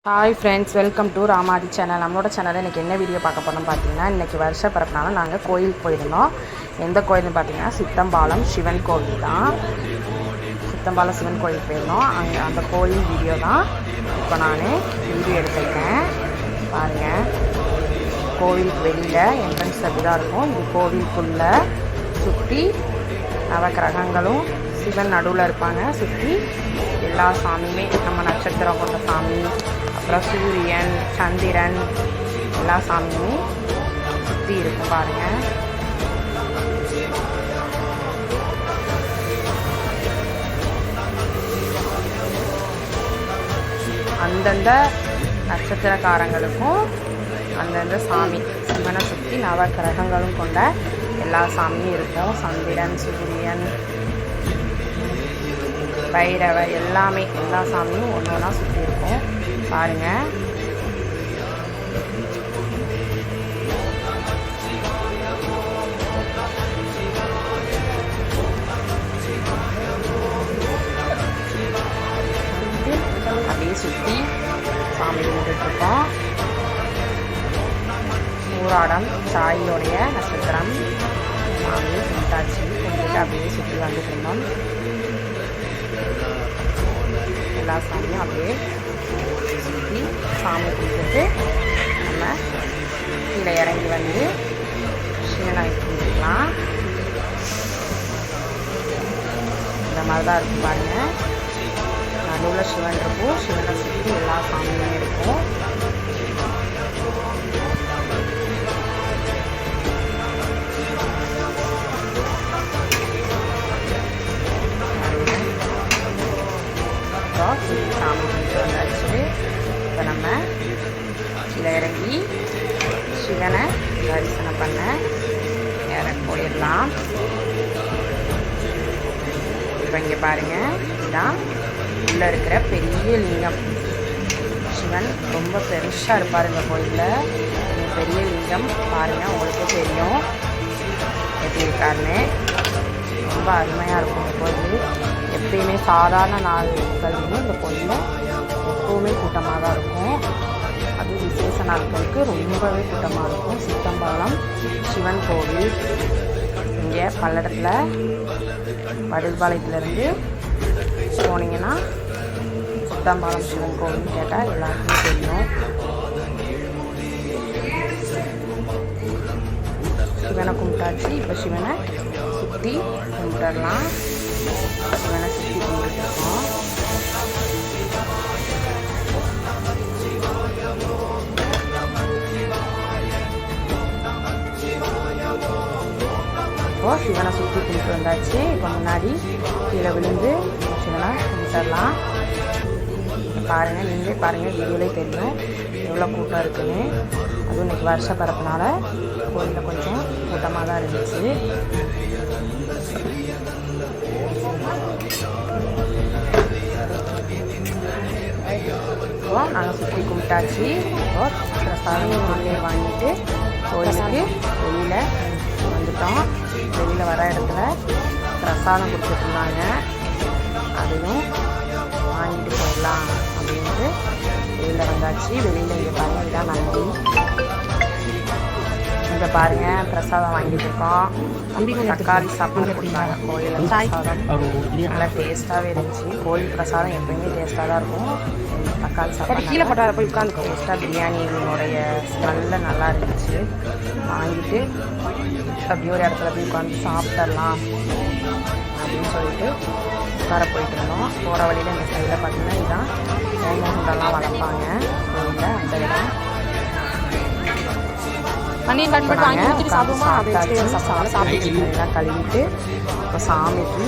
Hi friends, welcome to Ramathi channel. நம்மளோட சேனலில் இன்றைக்கி என்ன வீடியோ பார்க்க போனோம்னு பார்த்தீங்கன்னா, இன்றைக்கி வருஷ பிறப்பினால நாங்கள் கோயிலுக்கு போயிருந்தோம். எந்த கோயில்னு பார்த்தீங்கன்னா சித்தம்பாலம் சிவன் கோவில் தான். சித்தம்பாலம் சிவன் கோயில் போயிருந்தோம். அங்கே அந்த கோயில் வீடியோ தான் இப்போ நான் வீடியோ எடுத்துருக்கேன். பாருங்கள், கோவிலுக்கு வெளியில் என்ட்ரன்ஸ் அப்படி தான் இருக்கும். இது கோவிலுக்குள்ளே சுற்றி நவக்கிரகங்களும் சிவன் நடுவில் இருப்பாங்க. சுற்றி எல்லா சாமியுமே நம்ம நட்சத்திரம் கொண்ட சாமி, அப்புறம் சூரியன், சந்திரன், எல்லா சாமியுமே சுற்றி இருக்கும். பாருங்கள், அந்தந்த நட்சத்திரக்காரங்களுக்கும் அந்தந்த சாமி சிவனை சுற்றி நவ கிரகங்களும் கொண்ட எல்லா சாமியும் இருக்கும். சந்திரன், சூரியன், பைரவர் எல்லாமே எல்லா சாமியும் ஒன்று ஒன்றா சுற்றி இருக்கும். பாருங்கள், அப்படியே சுற்றி சாமி கும்பிட்டுருக்கோம். ஊராடம் சாயியோடைய நட்சத்திரம் சாமி கும்பிட்டாச்சு. கும்பிட்டு அப்படியே சுற்றி வந்துட்டு இருந்தோம். எல்லா சாமியும் அப்படியே சுற்றி சாமி கும்பிட்டு நம்ம கீழே இறங்கி வந்து சிவனை கும்பிட்டுக்கலாம். இந்த மாதிரி தான் இருக்கும். பாருங்கள், நடுவில் சிவன் இருக்கும். சிவனை சுற்றி எல்லா சாமியுமே இருக்கும். சாமி கும்பிட்டு வந்தாச்சு. இப்போ நம்ம கீழே இறங்கி சிவனை தரிசனம் பண்ண போயிடலாம். இப்போ இங்கே பாருங்கள், இதுதான் உள்ளே இருக்கிற பெரிய லிங்கம். சிவன் ரொம்ப பெருசாக இருப்பார் இந்த கோயிலில். பெரிய லிங்கம் பாருங்கள், உங்களுக்கே தெரியும் எப்படி இருக்காருன்னு. ரொம்ப அருமையாக இருக்கும் இந்த கோயில். எப்பயுமே சாதாரண நாட்கள்லையும் இந்த கோயிலில் எப்போவுமே கூட்டமாக தான் இருக்கும். அது விசேஷ நாட்களுக்கு ரொம்பவே கூட்டமாக இருக்கும். சித்தம்பாலம் சிவன் கோவில் இங்கே பல்லடத்தில் வடுபாளையத்துலேருந்து போனீங்கன்னா சித்தம்பாலம் சிவன் கோவில்னு கேட்டால் எல்லாருக்குமே தெரியும். சிவனை கும்பிட்டாச்சு. இப்போ சிவனை சுற்றி கும்பிட்டுடலாம். சிவனை சுற்றி கும்பிட்டுருக்கோம். இப்போ சிவனை சுற்றி கும்பிட்டு வந்தாச்சு. இப்போ முன்னாடி கீழே விழுந்து சிவனை கும்பிட்டுடலாம். பாருங்கள், நீங்களே பாருங்கள், வீடியோலே தெரியும் எவ்வளோ கூட்டம் இருக்குன்னு. அதுவும் இன்றைக்கி வருஷ பிறப்பினால கோயிலில் கொஞ்சம் கூட்டமாக தான் இருந்துச்சு. இப்போ நாங்கள் சுற்றி கும்பிட்டாச்சு. இப்போ பிரசாதம் உள்ளே வாங்கிட்டு கோயிலுக்கு வெளியில் வந்துட்டோம். வெளியில் வர இடத்துல பிரசாதம் கொடுத்துட்ருந்தாங்க. அதையும் வாங்கிட்டு போயிடலாம் அப்படின்ட்டு வெளியில் வந்தாச்சு. வெளியில் இங்கே பாருங்கள், இதான் நன்றி. இங்கே பாருங்கள், பிரசாதம் வாங்கிட்டு இருக்கோம். தக்காளி சாப்பாடு கொடுத்தாங்க கோயில் பிரசாதம். நல்லா டேஸ்ட்டாகவே இருந்துச்சு. கோயில் பிரசாதம் எப்பயுமே டேஸ்ட்டாக தான் இருக்கும். தக்காளி சாப்பாடு கீழே போட்டால் போய் உட்காந்து டேஸ்ட்டாக பிரியாணியோடைய ஸ்மெல்லில் நல்லா இருந்துச்சு. வாங்கிட்டு அப்படியே ஒரு இடத்துல போய் உட்காந்து சாப்பிட்றலாம் அப்படின்னு சொல்லிட்டு உட்கார போயிட்டு இருந்தோம். போகிற வழியில் இந்த சைடில் பார்த்தீங்கன்னா இதுதான் ஓமகுண்டெல்லாம் வளர்ப்பாங்க கோயிலில். அந்த இடம் சாப்பிட்டுலாம் கழுவிட்டு இப்போ சாமிக்கு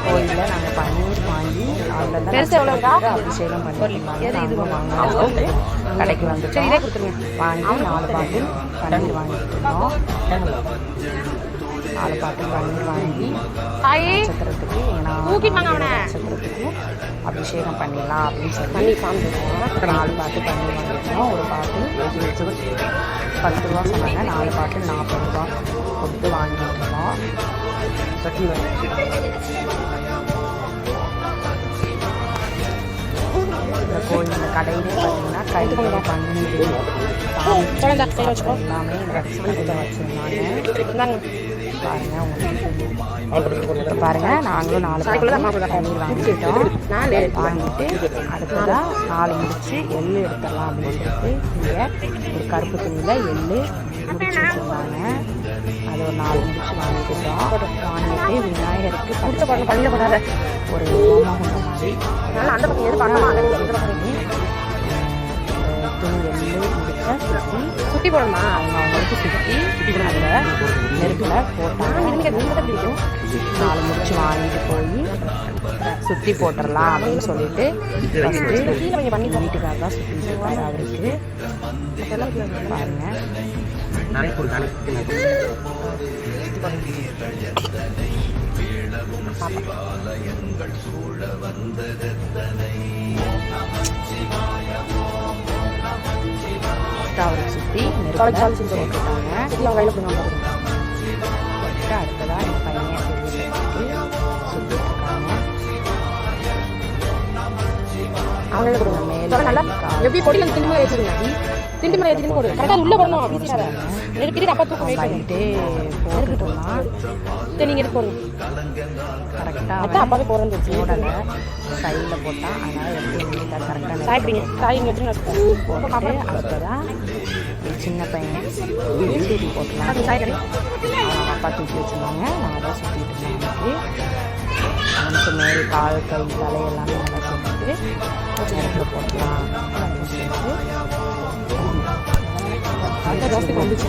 கோயிலில் நாங்கள் பன்னீர் வாங்கி அதில் தான் அபிஷேகம் பண்ணிட்டு கடைக்கு வந்துட்டு வாங்கி 4 பாட்டில் பன்னீர் வாங்கிட்டு இருந்தோம். 4 பாட்டில் பன்னீர் வாங்கி நட்சத்திரத்துக்கு நட்சத்திரத்துக்கு அபிஷேகம் பண்ணிடலாம் அப்படின்னு சொல்லி காமிச்சிருக்கோம். 4 பாட்டில் பன்னீர் வாங்கியிருக்கோம். ஒரு பாட்டில் 10 ரூபா சொன்னாங்க. 4 பாட்டில் 40 ரூபா கொடுத்து வாங்கிட்டு இருக்கோம். கட்டி வந்து இந்த கோயில் இந்த கடையிலே பார்த்தீங்கன்னா கையில் பண்ணி எல்லாமே இந்த வச்சுருந்தாங்க பாருங்கள். இப்போ பாருங்கள் நாங்களும் 4 பன்னீர் வாங்கிட்டோம். வாங்கிட்டு அடுத்ததாக 4 முடிச்சு எள்ளு எடுத்துடலாம் அப்படின்னு சொல்லிட்டு இங்கே ஒரு கருப்பு துணியில் எள்ளு முடிச்சு வச்சுருந்தாங்க. அது ஒரு 4 முடிச்சு வாங்கிக்கிட்டோம். வாங்கிட்டு விநாயகருக்கு பள்ளியில் போடாத ஒரு ஹோமகுண்டம் மாதிரி அந்த பக்கம் எது பண்ணலாம் துணி எள்ளு முடிச்சா சுற்றி போடணுமா அவங்களுக்கு சுற்றி அதில் நெருப்பில் போட்டாங்க. பிடிக்கும் 4 முடிச்சு வாங்கிட்டு போய் சுற்றி போட்டுடலாம் அப்படின்னு சொல்லிட்டு ஃபஸ்ட்டு பண்ணி வீட்டுக்காக தான் சுற்றிட்டு இருப்பாரு அவருக்கு. பாருங்கள் அவரை சுற்றி நெருப்பாங்க. கையில் பண்ணுவாங்க. அடுத்ததாக என் பையன் சுற்றிட்டு இருக்காங்க. அவங்கள கொடுங்க மேலே நல்லா எப்படி பொடியில் திண்டுமுறை ஏற்றிடுங்க. திண்டுமுறை ஏற்றிட்டு போடு கரெக்டாக உள்ளே வரணும். நெருப்பிட்டு அப்பா தூக்கம் வைக்கிட்டே போட்டுட்டோம்னா நீங்கள் எடுத்து போடணும். கரெக்டாக அப்பாவே போகிறேன்னு போடலை சைடில் போட்டால் அதனால் எடுத்து கரெக்டாக சாய்ப்பிங்க. சாய் போட்டு அடுத்ததான் சின்ன பையன் தூக்கி போட்டுலாம். அது சாய் கடை அப்பா தூக்கி வச்சுருந்தாங்க. நான் தான் சுற்றிட்டு இருந்தேன். அவனுக்கு மேல் கால் கை தலை எல்லாமே நல்லா செஞ்சுட்டு நெருப்பில் போட்டலாம் அப்படின்னு சொல்லிட்டு அந்த ஜாஸ்தி வந்துச்சு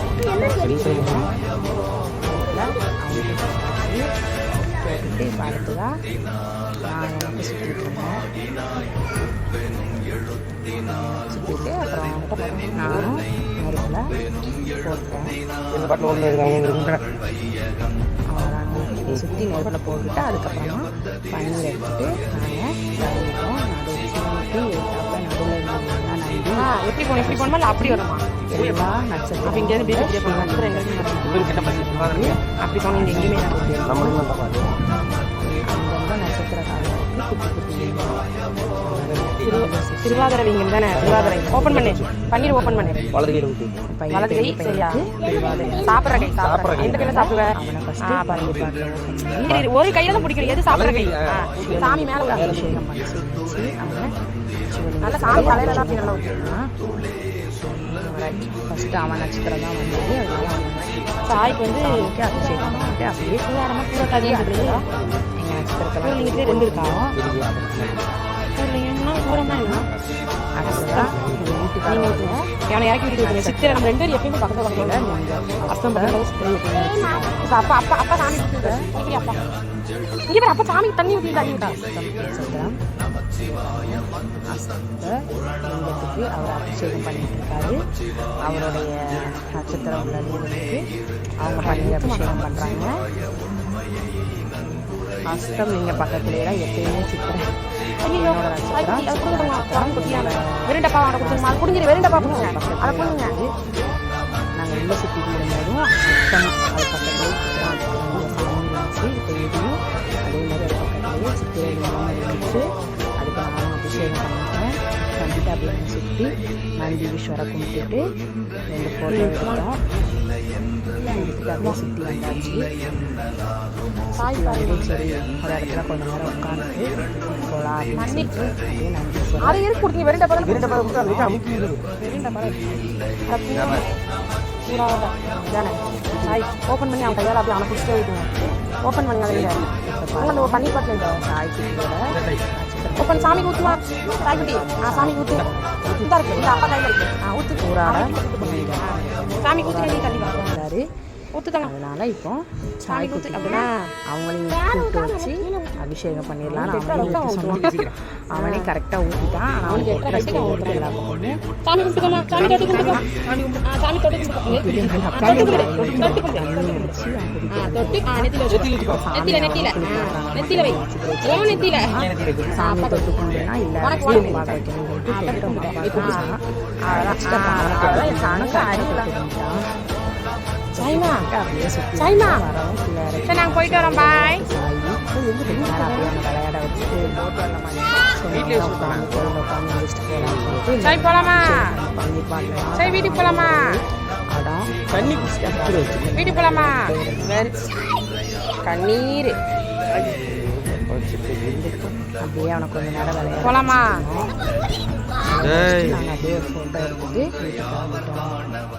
போட்டுட்டு இப்போ அடுத்துதான் நான் எனக்கு சுற்றிட்டு இருந்தேன். சுற்றிட்டு அப்புறம் நானும் நெருப்பில் போட்டேன். அவ்வளோதாங்க சுற்றி நெருப்பில் போட்டுட்டு அதுக்கப்புறமா பன்னீர் எடுத்துட்டு நாங்கள் நடுவில் எப்படி போகணும் எப்படி போகணுமா இல்லை அப்படி வருமா எல்லா நட்சத்திரம் அப்படி இங்கேருந்து நட்சத்திரம் எங்கே அப்படி போனோம். இங்கே எங்கேயுமே அங்கங்கே நட்சத்திர திருவாதிரை வீங்க தானே. திருவாதிரை ஓப்பன் பண்ணு பன்னீர் ஓப்பன் பண்ணு. வலது கை சரியா சாப்பிட்ற கை சாப்பிட்ற எந்த கையில் சாப்பிடுவேன். ஒரு கையில தான் பிடிக்கணும். எது சாப்பிட்ற கை சாமி மேலே அபிஷேகம் பண்ணி நல்லா சாமி தலையில தான் நல்லா ஊற்றிடலாம். ஃபஸ்ட்டு அவன் நட்சத்திரம் தான் வந்தது. சாய்க்கு வந்து அபிஷேகம் பண்ணிட்டு அப்படியே பூராரமாக பூரா கதையாக அப்படிங்களா எங்கள் நட்சத்திரத்தில் நீங்கள் 2 இருக்காங்க. பூரம்னா என்ன அடுத்ததான் வீட்டுக்கு அவனை இறக்கி விட்டு சித்திரை நம்ம 2 பேரும் எப்பயுமே பக்கத்தில் பக்கத்தில் அஸ்தம் அப்பா அப்பா அப்பா சாமி கொடுத்துருக்கேன். அப்பா இங்கே பேர் அப்பா சாமி தண்ணி ஊற்றி தண்ணி விட்டா நட்சத்திரம் அஸ்தலிங்கத்துக்கு அவர் அபிஷேகம் பண்ணிட்டு இருக்காரு. அவருடைய நட்சத்திரம் உள்ளதுக்கு அவங்க பண்ணி அபிஷேகம் பண்ணுறாங்க. அஸ்தம் நீங்கள் பக்கத்துலேயே தான் எப்பயுமே சித்திரை வெறுண்டப்பா குடிஞ்சிரு வெறுண்டப்பா கொடுங்க அதை கொடுங்க. நாங்கள் உள்ள சுற்றி முடிஞ்சதும் அஸ்தம் அது பக்கத்துலேயே சாமி இருந்துச்சு. இப்போ எதையும் அதே மாதிரி அது பக்கத்துலேயே சித்திரை இருந்துச்சு. அதுக்கு நானும் அபிஷேகம் பண்ணிட்டேன். பண்ணிட்டு அப்படியே சுற்றி நந்தி ஈஸ்வரை கும்பிட்டுட்டு 2 ஃபோட்டோ எடுத்தோம். எடுத்துட்டு அப்படியே சுற்றி வந்தாச்சு. சாய் வந்து சரி ஒரு இடத்துல கொஞ்ச நேரம் உட்காந்துட்டு போகலாம் அப்படின்னு சொல்லிட்டு அப்படியே நந்தி ஈஸ்வரர் கொடுத்தீங்க. தானே சாய் ஓப்பன் பண்ணி அவன் கையால் அப்படி அவனை பிடிச்சிட்டே விடுங்க. ஓப்பன் பண்ணி அதை அந்த பண்ணி பாட்டில் இந்த சாய் குட்டியோட ஓப்பன் சாமி ஊற்றுவா சாய் குட்டி சாமி ஊற்று இதாக இருக்குது. இந்த அப்பா கையில் இருக்குது ஊற்று பூராட சாமி ஊற்று நீ தண்ணி பார்க்குறாரு ஊற்றுதாங்க. அதனால் இப்போ சாமி ஊற்று அப்படின்னா அவங்களையும் கூப்பிட்டு வச்சு அபிஷேகம் பண்ணிடலாம். அவனே கரெக்டாக ஊற்றிட்டான். ஆனால் அவனுக்கு சாமி தொட்டு கொண்டுனா இல்லை சாய்மா அப்படியே சுற்றி சாய்மா வரவும் பிள்ளையார சரி நாங்கள் போயிட்டு வரோம் பாய் விளையாட வச்சுட்டு வீட்டில் உட்காந்து கோயிலில் உட்காந்து முடிச்சுட்டு போகலான்னு சொல்லிட்டு சாய் போகலாமா பன்னீர் பாட்டில் சாய் வீட்டுக்கு போகலாமா அடம் தண்ணி வீட்டுக்கு போகலாமா கண்ணீர் அப்படியே அவனை கொஞ்ச நேரம் விளையாட போகலாமா நாங்கள் அப்படியே ஒரு ஃபோட்டோ எடுத்துட்டு வீட்டுக்கு கிளம்பிட்டோம்.